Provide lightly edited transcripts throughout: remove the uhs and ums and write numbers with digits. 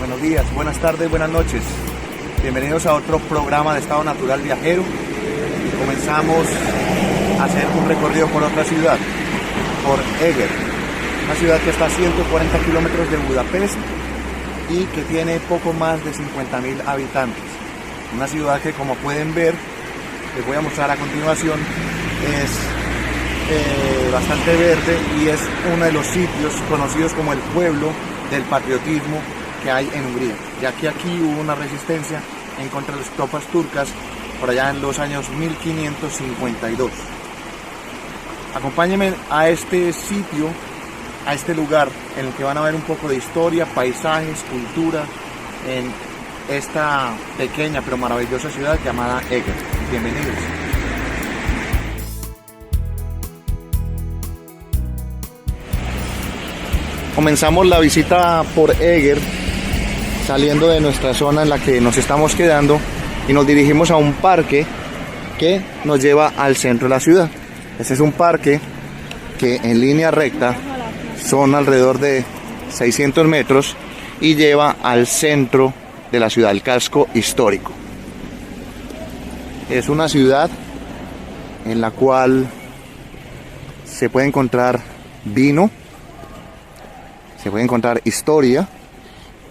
buenos días, buenas tardes, buenas noches. Bienvenidos a otro programa de Estado Natural Viajero. Comenzamos a hacer un recorrido por otra ciudad, por Eger, una ciudad que está a 140 kilómetros de Budapest y que tiene poco más de 50.000 habitantes. Una ciudad que, como pueden ver, les voy a mostrar a continuación, es bastante verde y es uno de los sitios conocidos como el pueblo del patriotismo que hay en Hungría, ya que aquí hubo una resistencia en contra de las tropas turcas por allá en los años 1552. Acompáñenme a este sitio, a este lugar en el que van a ver un poco de historia, paisajes, cultura en esta pequeña pero maravillosa ciudad llamada Eger. Bienvenidos. Comenzamos la visita por Eger, saliendo de nuestra zona en la que nos estamos quedando, y nos dirigimos a un parque que nos lleva al centro de la ciudad. Este es un parque que en línea recta son alrededor de 600 metros y lleva al centro de la ciudad, el casco histórico. Es una ciudad en la cual se puede encontrar vino, se puede encontrar historia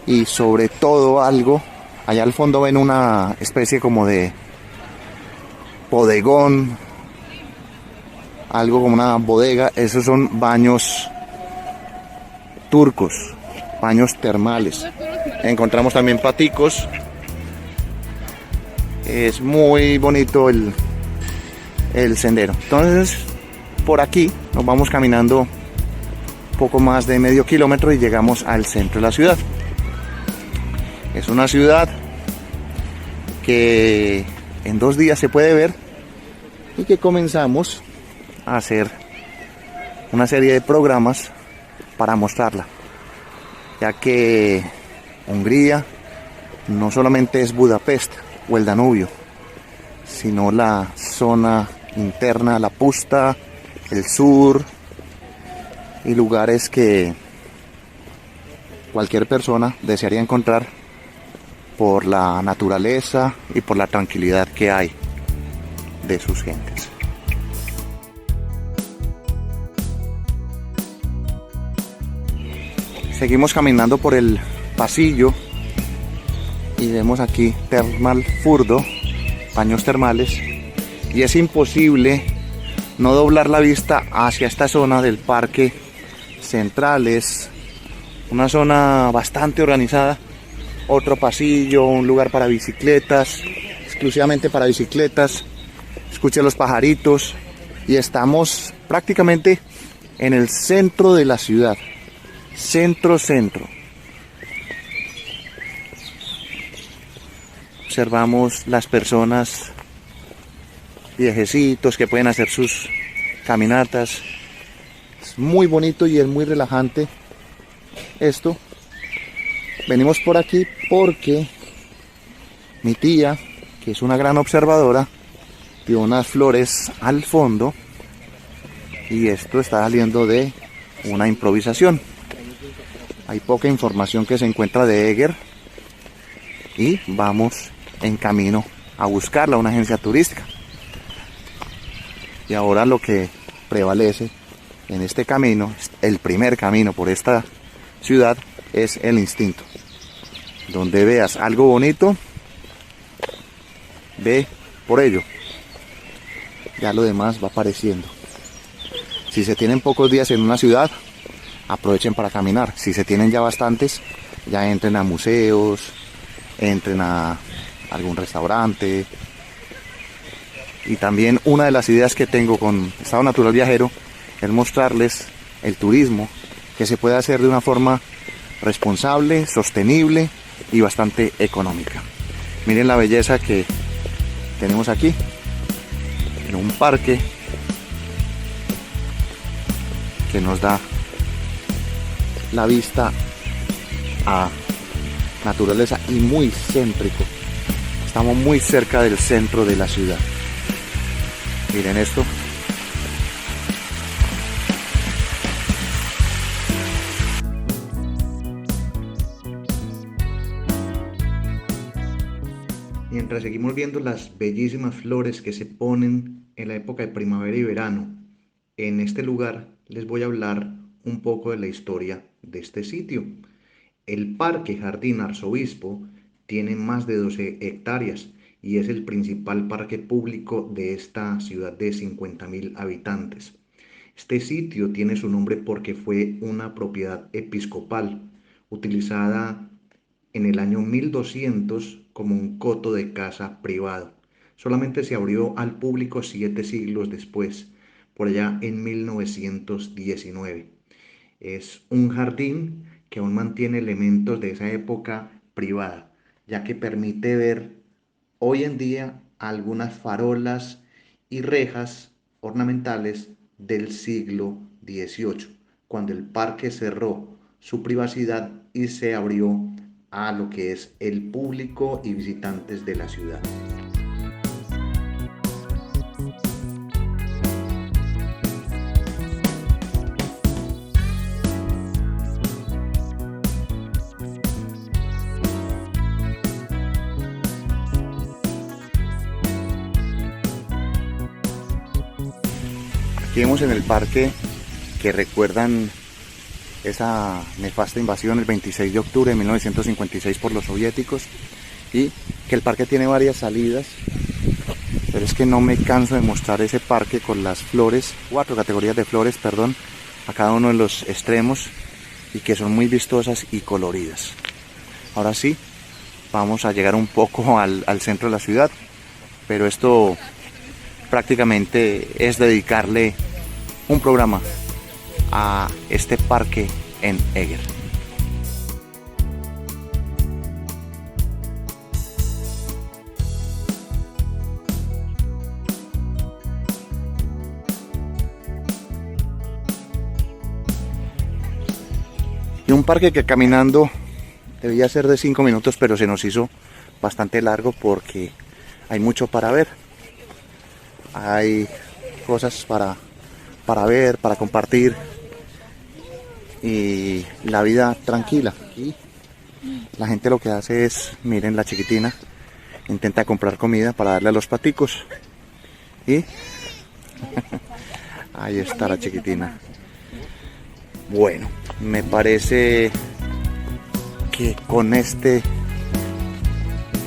y sobre todo algo, allá al fondo ven una especie como de bodegón, algo como una bodega. Esos son baños turcos, baños termales. Encontramos también paticos. Es muy bonito el sendero. Entonces por aquí nos vamos caminando poco más de medio kilómetro y llegamos al centro de la ciudad. Es una ciudad que en 2 días se puede ver y que comenzamos a hacer una serie de programas para mostrarla, ya que Hungría no solamente es Budapest o el Danubio, sino la zona interna, la Pusta, el sur, y lugares que cualquier persona desearía encontrar por la naturaleza y por la tranquilidad que hay de sus gentes. Seguimos caminando por el pasillo y vemos aquí Termal Furdo, baños termales, y es imposible no doblar la vista hacia esta zona del parque central. Es una zona bastante organizada, otro pasillo, un lugar para bicicletas, exclusivamente para bicicletas. Escuchen los pajaritos y estamos prácticamente en el centro de la ciudad, centro. Observamos las personas, viejecitos que pueden hacer sus caminatas. Es muy bonito y es muy relajante esto. Venimos por aquí porque mi tía, que es una gran observadora, vio unas flores al fondo y esto está saliendo de una improvisación. Hay poca información que se encuentra de Eger y vamos en camino a buscarla, una agencia turística. Y ahora lo que prevalece en este camino, el primer camino por esta ciudad, es el instinto. Donde veas algo bonito, ve por ello. Ya lo demás va apareciendo. Si se tienen pocos días en una ciudad, aprovechen para caminar. Si se tienen ya bastantes, ya entren a museos, entren a algún restaurante. Y también una de las ideas que tengo con Estado Natural Viajero es mostrarles el turismo que se puede hacer de una forma responsable, sostenible y bastante económica. Miren la belleza que tenemos aquí, en un parque que nos da la vista a naturaleza y muy céntrico. Estamos muy cerca del centro de la ciudad. Miren esto. Mientras seguimos viendo las bellísimas flores que se ponen en la época de primavera y verano en este lugar, les voy a hablar un poco de la historia de este sitio. El Parque Jardín Arzobispo tiene más de 12 hectáreas y es el principal parque público de esta ciudad de 50.000 habitantes. Este sitio tiene su nombre porque fue una propiedad episcopal utilizada en el año 1200 como un coto de caza privado. Solamente se abrió al público 7 siglos después, por allá en 1919. Es un jardín que aún mantiene elementos de esa época privada, ya que permite ver hoy en día algunas farolas y rejas ornamentales del siglo XVIII, cuando el parque cerró su privacidad y se abrió a lo que es el público y visitantes de la ciudad. Aquí vemos en el parque que recuerdan esa nefasta invasión el 26 de octubre de 1956 por los soviéticos, y que el parque tiene varias salidas, pero es que no me canso de mostrar ese parque con las flores, 4 categorías de flores, perdón, a cada uno de los extremos, y que son muy vistosas y coloridas. Ahora sí, vamos a llegar un poco al centro de la ciudad, pero esto prácticamente es dedicarle un programa a este parque en Eger. Y un parque que caminando debía ser de 5 minutos, pero se nos hizo bastante largo porque hay mucho para ver. Hay cosas para ver, para compartir, y la vida tranquila. Y la gente lo que hace es, miren la chiquitina, intenta comprar comida para darle a los paticos, y ahí está la chiquitina. Bueno, me parece que con este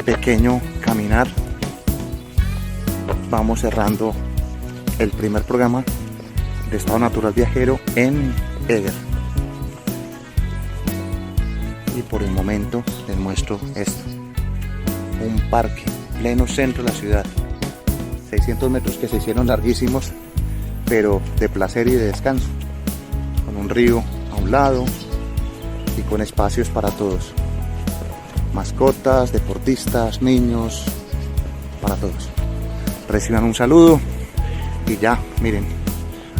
pequeño caminar vamos cerrando el primer programa de Estado Natural Viajero en Eger. Y por el momento les muestro esto: un parque pleno centro de la ciudad, 600 metros que se hicieron larguísimos, pero de placer y de descanso, con un río a un lado y con espacios para todos, mascotas, deportistas, niños, para todos. Reciban un saludo y ya, miren,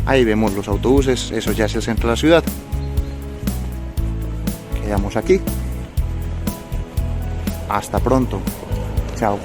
ahí vemos los autobuses, eso ya es el centro de la ciudad. Quedamos aquí. Hasta pronto. Chao.